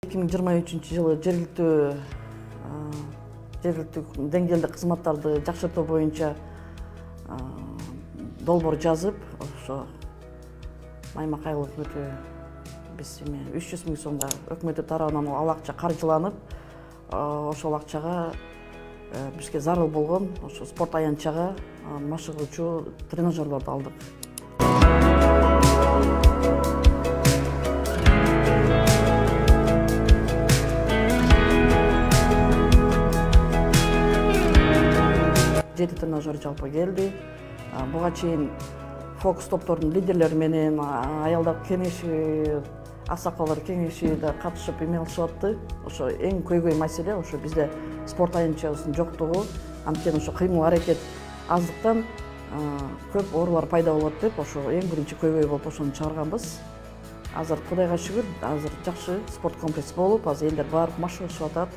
2023 жылы жергиликтүү деңгээлде кызматтарды жакшыртуу боюнча долбоор жазып, ошо Маймак айыл өкмөтү биз 300 000 сомго өкмөтү тарабынан ал акча каржыланып, ошол акчага бизге зарыл болгон ошо спорт аянтчага машыгуучу тренажерлорду алдык. Жети тренажер жалпы келди. Буга чейин фокус топтордун лидерлери менен аялдар кеңеши, аксакалдар кеңеши да катышып эме кылышып атты. Ошо эң көйгөй маселе ошо бизде спорт аянтчыбыздын жоктугу, анткени ошо кыймыл аракет аздыктан көп оорулар пайда болот деп ошо эң биринчи көйгөй болуп ошону чыгарганбыз. Азыр Кудайга шүгүр, азыр жакшы спорт комплекс болуп, азыр элдер барып машыгышып атат.